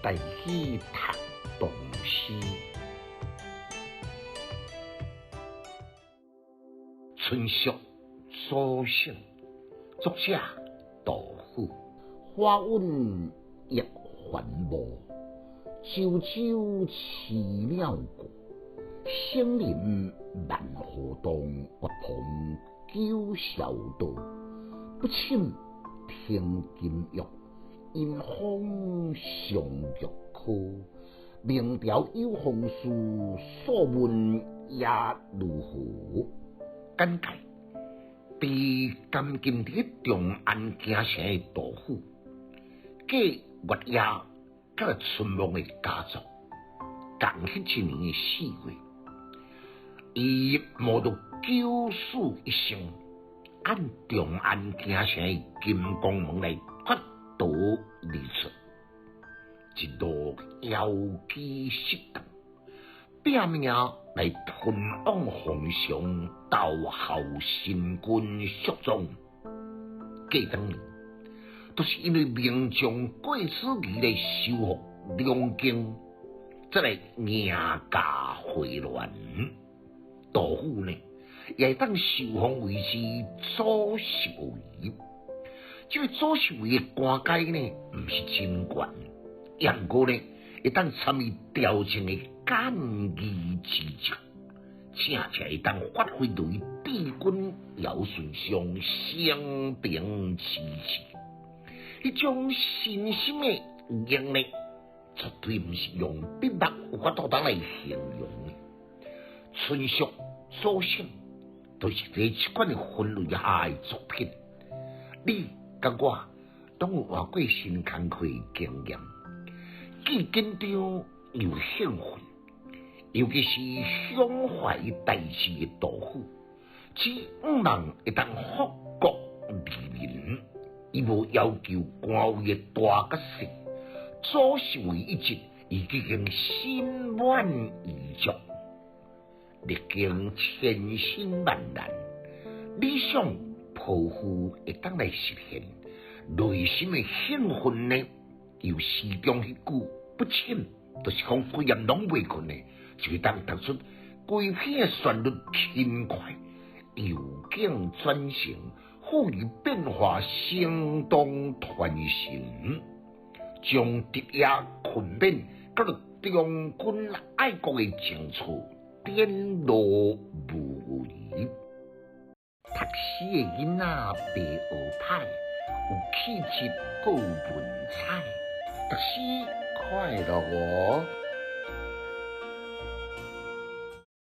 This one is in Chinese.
带去读唐诗。春宵苏醒，作者杜甫。花韵亦还无，周周啼鸟过。声林万户动，不同九霄道。不请听金乐，因风上玉科。明朝有风书，所闻也如何？简介：被监禁伫长安京城的杜甫，继月夜甲春梦的家族，同迄一年的4月，伊冒着九死一生，按长安京城的金光门来决斗而出，一路遥寄失途，拼命来吞往皇上，斗效新君肃宗。过当年，都是因为名将郭子仪来收复梁京，再来赢家回銮。杜甫呢，也当受封为是左拾遗。这个左拾遗的官阶呢，不是真悬，也不过呢，会当参与朝廷的干议之职，正正会当发挥对帝君尧舜上生平之志。迄种深深的能力，绝对不是用笔墨有法度来形容的。春宵苏醒，都是这一款的分类下的作品。你甲我拢有换过新工课的经验，既紧张又兴奋，尤其是胸怀大志的杜甫，只毋望会当复国利民，伊无要求官位的大甲小，左拾遗一职，已经心满意足。历经千辛万难，理想抱负会当来实现，内心的兴奋呢，由诗中迄句不寝，就是讲规夜拢未困呢，就会当读出规篇的旋律轻快，由景转成，赋予变化，生动传神，将直夜困眠甲着中军爱国的情操颠落无遗。读诗的囡仔白学派，有气质，够有文采。读诗快乐哦！